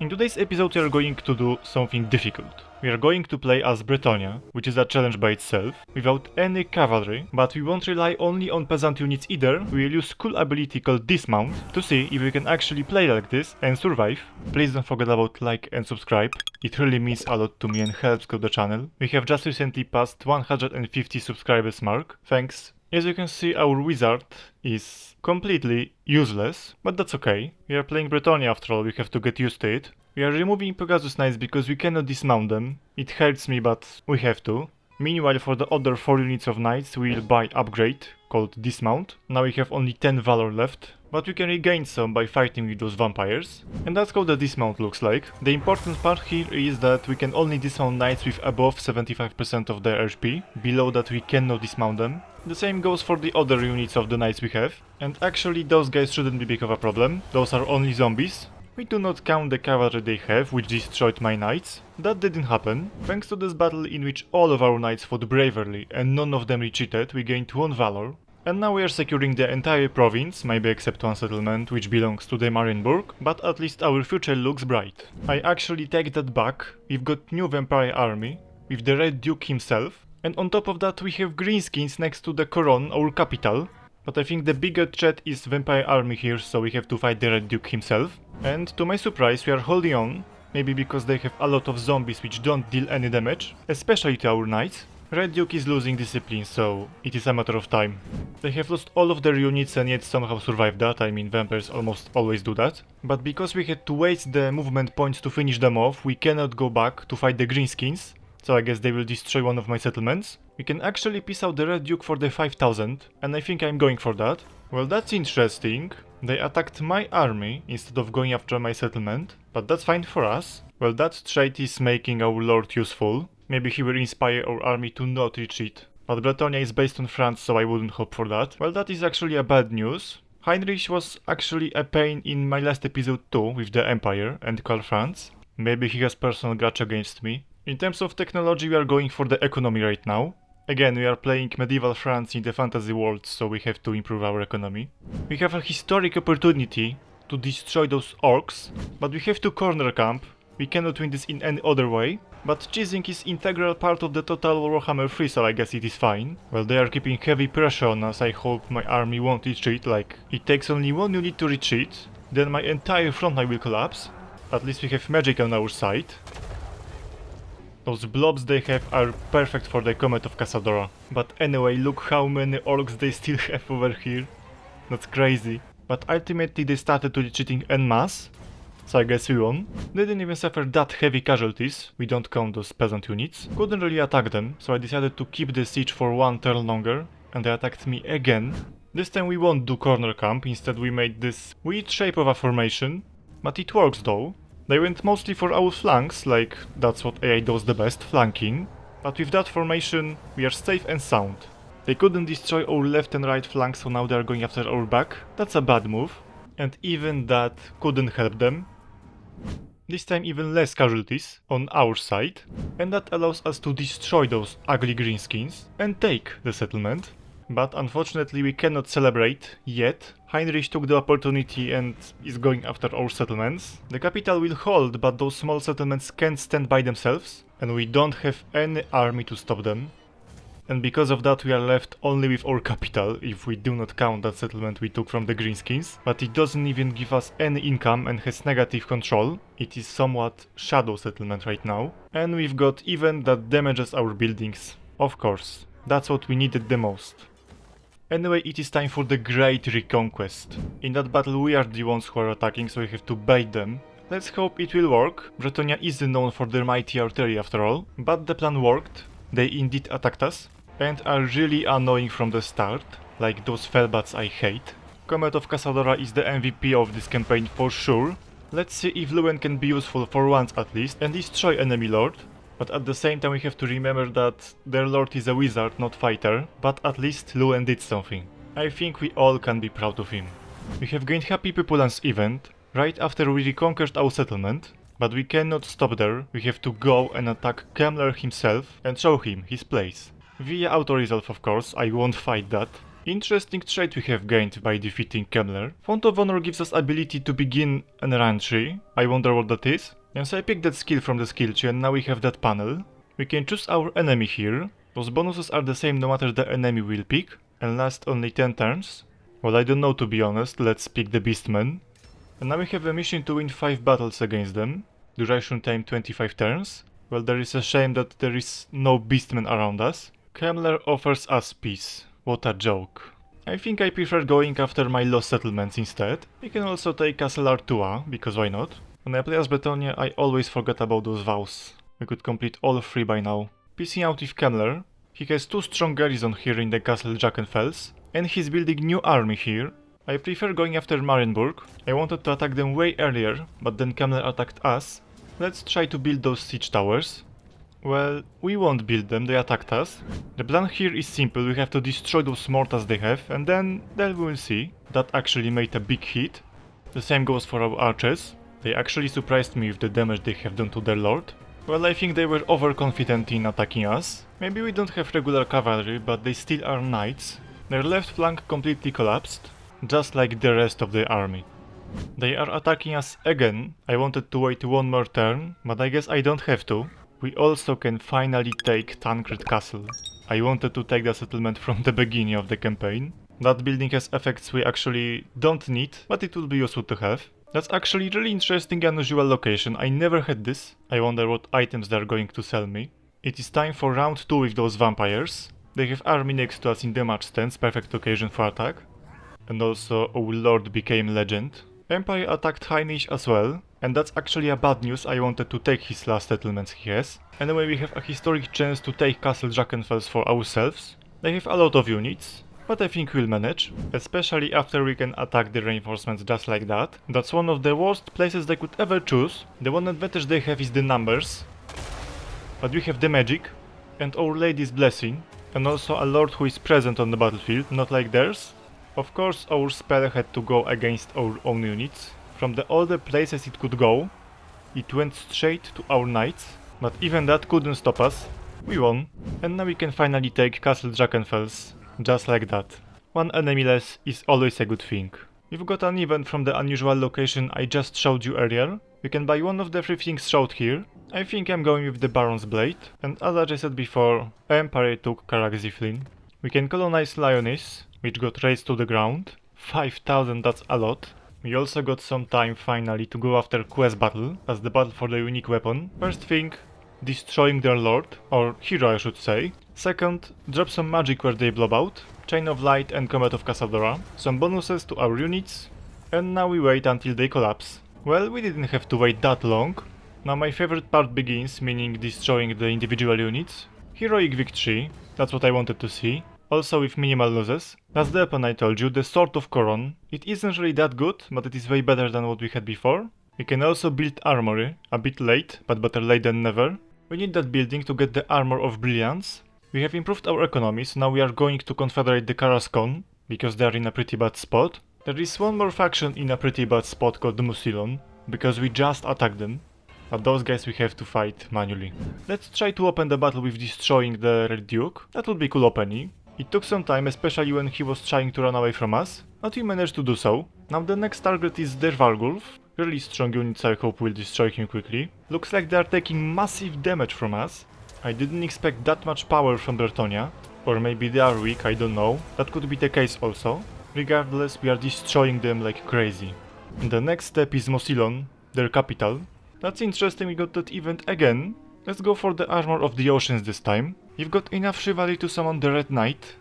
In today's episode we are going to do something difficult. We are going to play as Bretonnia, which is a challenge by itself, without any cavalry, but we won't rely only on peasant units either. We will use cool ability called Dismount to see if we can actually play like this and survive. Please don't forget about like and subscribe, it really means a lot to me and helps grow the channel. We have just recently passed 150 subscribers mark, thanks. As you can see, our wizard is completely useless, but that's okay. We are playing Bretonnia after all, we have to get used to it. We are removing Pegasus Knights because we cannot dismount them. It hurts me, but we have to. Meanwhile, for the other 4 units of knights, we will buy upgrade, called Dismount. Now we have only 10 valor left, but we can regain some by fighting with those vampires. And that's how the dismount looks like. The important part here is that we can only dismount knights with above 75% of their HP. Below that we cannot dismount them. The same goes for the other units of the knights we have. And actually those guys shouldn't be big of a problem. Those are only zombies. We do not count the cavalry they have, which destroyed my knights. That didn't happen. Thanks to this battle in which all of our knights fought bravely and none of them retreated, we gained 1 valor. And now we are securing the entire province, maybe except one settlement which belongs to the Marienburg, but at least our future looks bright. I actually take that back. We've got new vampire army, with the Red Duke himself, and on top of that we have greenskins next to the Coron, our capital. But I think the bigger threat is vampire army here, so we have to fight the Red Duke himself. And to my surprise we are holding on, maybe because they have a lot of zombies which don't deal any damage, especially to our knights. Red Duke is losing discipline, so it is a matter of time. They have lost all of their units and yet somehow survived that. I mean, vampires almost always do that. But because we had to waste the movement points to finish them off, we cannot go back to fight the greenskins. So I guess they will destroy one of my settlements. We can actually piece out the Red Duke for the 5000, and I think I'm going for that. Well, that's interesting. They attacked my army instead of going after my settlement, but that's fine for us. Well, that trait is making our lord useful. Maybe he will inspire our army to not retreat. But Bretonnia is based on France, so I wouldn't hope for that. Well, that is actually a bad news. Heinrich was actually a pain in my last episode too, with the Empire and Karl Franz. Maybe he has personal grudge against me. In terms of technology, we are going for the economy right now. Again, we are playing medieval France in the fantasy world, so we have to improve our economy. We have a historic opportunity to destroy those orcs, but we have to corner camp. We cannot win this in any other way. But cheesing is integral part of the total Warhammer 3, so I guess it is fine. Well, they are keeping heavy pressure on us. I hope my army won't retreat. Like, it takes only 1 unit to retreat, then my entire front line will collapse. At least we have magic on our side. Those blobs they have are perfect for the Comet of Casadora. But anyway, look how many orcs they still have over here. That's crazy. But ultimately they started to retreating en masse. So I guess we won. They didn't even suffer that heavy casualties. We don't count those peasant units. Couldn't really attack them, so I decided to keep the siege for 1 turn longer. And they attacked me again. This time we won't do corner camp, instead we made this weird shape of a formation. But it works though. They went mostly for our flanks, like that's what AI does the best, flanking. But with that formation, we are safe and sound. They couldn't destroy our left and right flanks, so now they are going after our back. That's a bad move. And even that couldn't help them. This time even less casualties on our side. And that allows us to destroy those ugly greenskins and take the settlement. But unfortunately we cannot celebrate yet. Heinrich took the opportunity and is going after our settlements. The capital will hold, but those small settlements can't stand by themselves. And we don't have any army to stop them. And because of that we are left only with our capital, if we do not count that settlement we took from the greenskins. But it doesn't even give us any income and has negative control. It is somewhat shadow settlement right now. And we've got even that damages our buildings. Of course, that's what we needed the most. Anyway, it is time for the Great Reconquest. In that battle we are the ones who are attacking, so we have to bait them. Let's hope it will work. Bretonnia isn't known for their mighty artillery after all. But the plan worked. They indeed attacked us. And are really annoying from the start. Like those fellbats I hate. Comet of Casadora is the MVP of this campaign for sure. Let's see if Luen can be useful for once at least and destroy enemy lord. But at the same time we have to remember that their lord is a wizard, not fighter, but at least Luen did something. I think we all can be proud of him. We have gained Happy Populance event right after we reconquered our settlement, but we cannot stop there. We have to go and attack Kemmler himself and show him his place. Via auto-resolve of course, I won't fight that. Interesting trait we have gained by defeating Kemmler. Font of Honor gives us ability to begin an run tree. I wonder what that is. And so I picked that skill from the skill tree and now we have that panel. We can choose our enemy here. Those bonuses are the same no matter the enemy we'll pick. And last only 10 turns. Well, I don't know to be honest, let's pick the Beastmen. And now we have a mission to win 5 battles against them. Duration time 25 turns. Well, there is a shame that there is no Beastmen around us. Kemmler offers us peace. What a joke. I think I prefer going after my lost settlements instead. We can also take Castle Artois, because why not? When I play as Bretonnia, I always forget about those vows. We could complete all 3 by now. Piecing out with Kemmler. He has 2 strong garrisons here in the Castle Drachenfels. And he's building new army here. I prefer going after Marienburg. I wanted to attack them way earlier, but then Kemmler attacked us. Let's try to build those siege towers. Well, we won't build them, they attacked us. The plan here is simple, we have to destroy those mortars they have, and then we will see. That actually made a big hit. The same goes for our archers. They actually surprised me with the damage they have done to their lord. Well, I think they were overconfident in attacking us. Maybe we don't have regular cavalry, but they still are knights. Their left flank completely collapsed, just like the rest of the army. They are attacking us again. I wanted to wait 1 more turn, but I guess I don't have to. We also can finally take Tancred Castle. I wanted to take the settlement from the beginning of the campaign. That building has effects we actually don't need, but it would be useful to have. That's actually really interesting and unusual location, I never had this. I wonder what items they're going to sell me. It is time for round 2 with those vampires. They have army next to us in the match stance, perfect occasion for attack. And also our lord became legend. Empire attacked Heinrich as well, and that's actually a bad news, I wanted to take his last settlements he has. Anyway, we have a historic chance to take Castle Drachenfels for ourselves. They have a lot of units, but I think we'll manage, especially after we can attack the reinforcements just like that. That's one of the worst places they could ever choose. The one advantage they have is the numbers, but we have the magic, and Our Lady's blessing, and also a lord who is present on the battlefield, not like theirs. Of course, our spell had to go against our own units. From the older places it could go, it went straight to our knights, but even that couldn't stop us. We won, and now we can finally take Castle Drachenfels, just like that. 1 enemy less is always a good thing. We've got an event from the unusual location I just showed you earlier. You can buy one of the 3 things showed here. I think I'm going with the Baron's Blade, and as I said before, Empire took Karak-Ziflin. We can colonize Lyonesse, which got razed to the ground. 5,000, that's a lot. We also got some time finally to go after Quest Battle, as the battle for the unique weapon. First thing, destroying their lord, or hero I should say. Second, drop some magic where they blob out. Chain of Light and Comet of Casadora. Some bonuses to our units. And now we wait until they collapse. Well, we didn't have to wait that long. Now my favorite part begins, meaning destroying the individual units. Heroic victory, that's what I wanted to see. Also with minimal losses. That's the weapon I told you, the Sword of Coron. It isn't really that good, but it is way better than what we had before. We can also build armory, a bit late, but better late than never. We need that building to get the Armor of Brilliance. We have improved our economy, so now we are going to confederate the Karaskon, because they are in a pretty bad spot. There is one more faction in a pretty bad spot called Musilon, because we just attacked them. But those guys we have to fight manually. Let's try to open the battle with destroying the Red Duke. That would be cool opening. It took some time, especially when he was trying to run away from us, but we managed to do so. Now the next target is their Vargulf. Really strong units, I hope will destroy him quickly. Looks like they are taking massive damage from us. I didn't expect that much power from Bretonnia. Or maybe they are weak, I don't know. That could be the case also. Regardless, we are destroying them like crazy. The next step is Musilon, their capital. That's interesting, we got that event again. Let's go for the Armor of the Oceans this time. You've got enough chivalry to summon the Red Knight.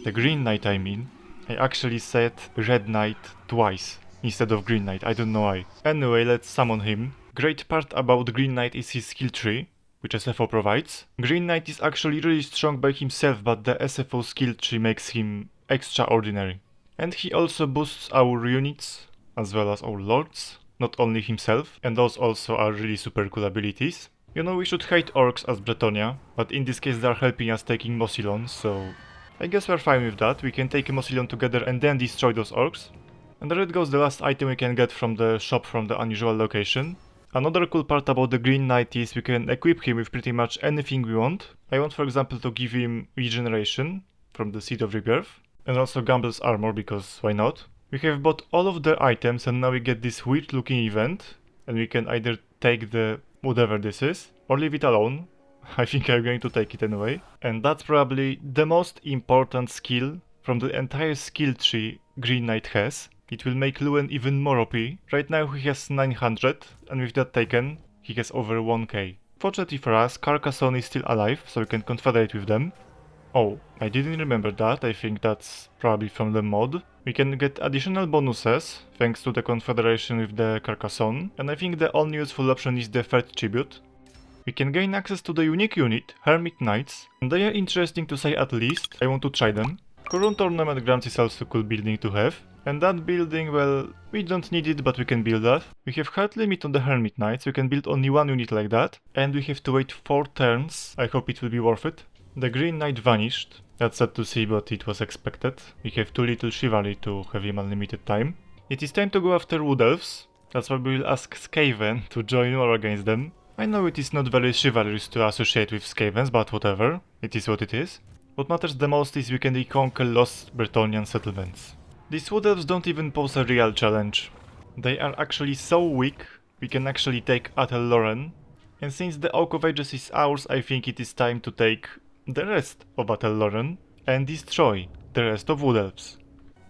The Green Knight, I mean. I actually said Red Knight twice instead of Green Knight, I don't know why. Anyway, let's summon him. Great part about Green Knight is his skill tree, which SFO provides. Green Knight is actually really strong by himself, but the SFO skill tree makes him extraordinary. And he also boosts our units, as well as our lords. Not only himself, and those also are really super cool abilities. You know, we should hate orcs as Bretonnia, but in this case they are helping us taking Musilon, so I guess we're fine with that. We can take Musilon together and then destroy those orcs. And there it goes, the last item we can get from the shop from the unusual location. Another cool part about the Green Knight is we can equip him with pretty much anything we want. I want, for example, to give him regeneration from the Seed of Rebirth. and also Gambler's armor, because why not? We have bought all of the items and now we get this weird looking event, and we can either take the whatever this is, or leave it alone. I think I'm going to take it anyway. And that's probably the most important skill from the entire skill tree Green Knight has. It will make Luen even more OP. Right now he has 900, and with that taken, he has over 1k. Fortunately for us, Carcassonne is still alive, so we can confederate with them. Oh, I didn't remember that, I think that's probably from the mod. We can get additional bonuses, thanks to the confederation with the Carcassonne, and I think the only useful option is the third tribute. We can gain access to the unique unit, Hermit Knights, and they are interesting to say at least. I want to try them. Current Tournament Grounds is also a cool building to have. And that building, well, we don't need it, but we can build that. We have hard limit on the Hermit Knights, we can build only one unit like that. And we have to wait 4 turns, I hope it will be worth it. The Green Knight vanished. That's sad to see, but it was expected. We have too little chivalry to have him unlimited time. It is time to go after Wood Elves. That's why we will ask Skaven to join war against them. I know it is not very chivalrous to associate with Skavens, but whatever. It is what it is. What matters the most is we can reconquer lost Bretonnian settlements. These Wood Elves don't even pose a real challenge. They are actually so weak, we can actually take Atel Loren. And since the Oak of Ages is ours, I think it is time to take the rest of Atel Loren and destroy the rest of Wood Elves.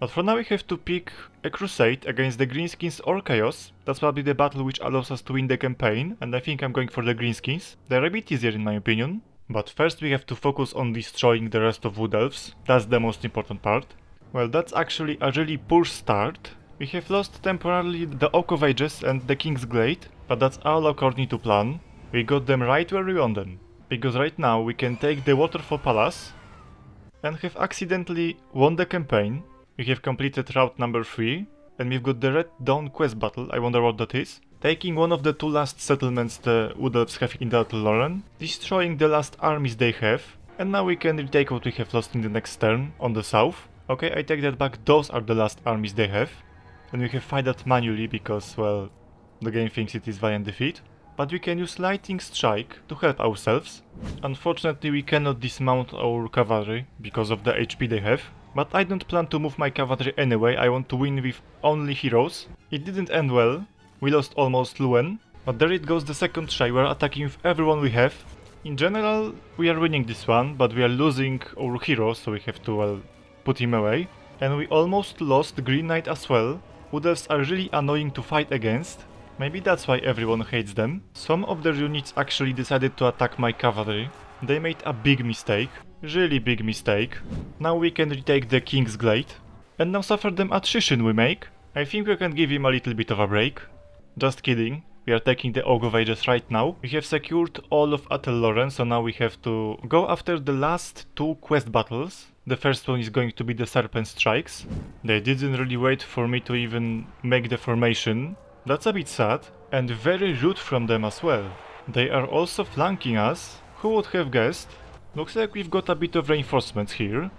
But for now we have to pick a crusade against the Greenskins or Chaos. That's probably the battle which allows us to win the campaign, and I think I'm going for the Greenskins. They're a bit easier in my opinion. But first we have to focus on destroying the rest of Wood Elves. That's the most important part. Well, that's actually a really poor start. We have lost temporarily the Oak of Ages and the King's Glade, but that's all according to plan. We got them right where we want them. Because right now we can take the Waterfall Palace and have accidentally won the campaign. We have completed route number 3 and we've got the Red Dawn quest battle, I wonder what that is. Taking one of the 2 last settlements the Wood Elves have in the Atel Loren, destroying the last armies they have, and now we can retake what we have lost in the next turn on the south. Okay, I take that back, those are the last armies they have. And we have fight that manually because, well, the game thinks it is valiant defeat. But we can use Lightning Strike to help ourselves. Unfortunately we cannot dismount our cavalry because of the HP they have. But I don't plan to move my cavalry anyway, I want to win with only heroes. It didn't end well, we lost almost Luen. But there it goes the second try, we're attacking with everyone we have. In general, we are winning this one, but we are losing our hero, so we have to, well, put him away. And we almost lost Green Knight as well. Wood Elves are really annoying to fight against. Maybe that's why everyone hates them. Some of their units actually decided to attack my cavalry. They made a big mistake. Really big mistake. Now we can retake the King's Glade. And now suffer them attrition we make. I think we can give him a little bit of a break. Just kidding. We are taking the Oak of Ages right now. We have secured all of Atel Loren, so now we have to go after the last 2 quest battles. The first one is going to be the Serpent Strikes. They didn't really wait for me to even make the formation. That's a bit sad, and very rude from them as well. They are also flanking us. Who would have guessed? Looks like we've got a bit of reinforcements here.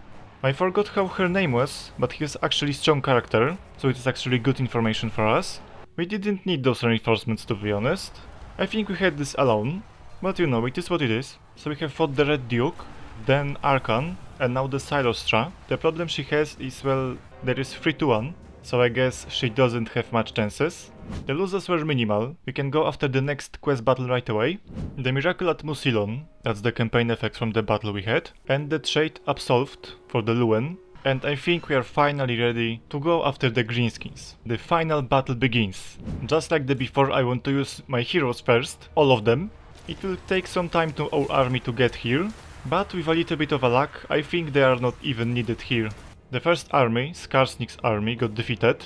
I forgot how her name was, but he has actually strong character, so it is actually good information for us. We didn't need those reinforcements to be honest. I think we had this alone, but you know, it is what it is. So we have fought the Red Duke, then Archon, and now the Silostra. The problem she has is, well, there is 3-1. So I guess she doesn't have much chances. The losses were minimal. We can go after the next quest battle right away. The Miracle at Musilon, that's the campaign effect from the battle we had. And the Trait Absolved for the Luen. And I think we are finally ready to go after the Greenskins. The final battle begins. Just like the before, I want to use my heroes first, all of them. It will take some time to our army to get here. But with a little bit of a luck, I think they are not even needed here. The first army, Skarsnik's army, got defeated.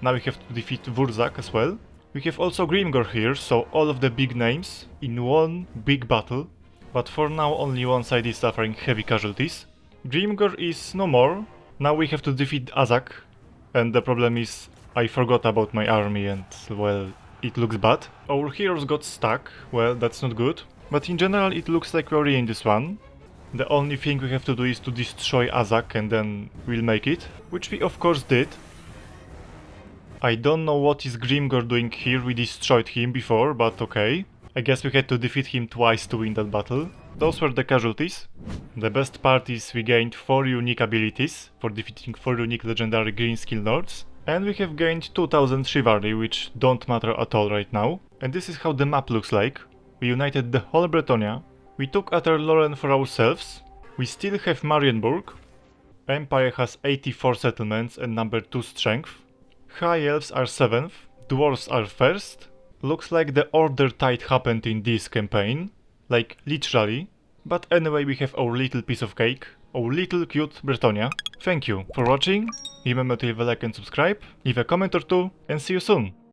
Now we have to defeat Wurzak as well. We have also Grimgor here, so all of the big names in one big battle. But for now only one side is suffering heavy casualties. Grimgor is no more. Now we have to defeat Azak. And the problem is, I forgot about my army and, well, it looks bad. Our heroes got stuck, well, that's not good. But in general it looks like we're in this one. The only thing we have to do is to destroy Azak and then we'll make it. Which we of course did. I don't know what is Grimgor doing here, we destroyed him before, but okay. I guess we had to defeat him twice to win that battle. Those were the casualties. The best part is we gained 4 unique abilities for defeating 4 unique legendary green skill lords. And we have gained 2000 chivalry, which don't matter at all right now. And this is how the map looks like. We united the whole Bretonnia. We took Loren for ourselves. We still have Marienburg. Empire has 84 settlements and number 2 strength. High Elves are 7th. Dwarves are 1st. Looks like the Order Tide happened in this campaign. Like, literally. But anyway, we have our little piece of cake. Our little cute Bretonnia. Thank you for watching. Remember to leave a like and subscribe, leave a comment or two, and see you soon!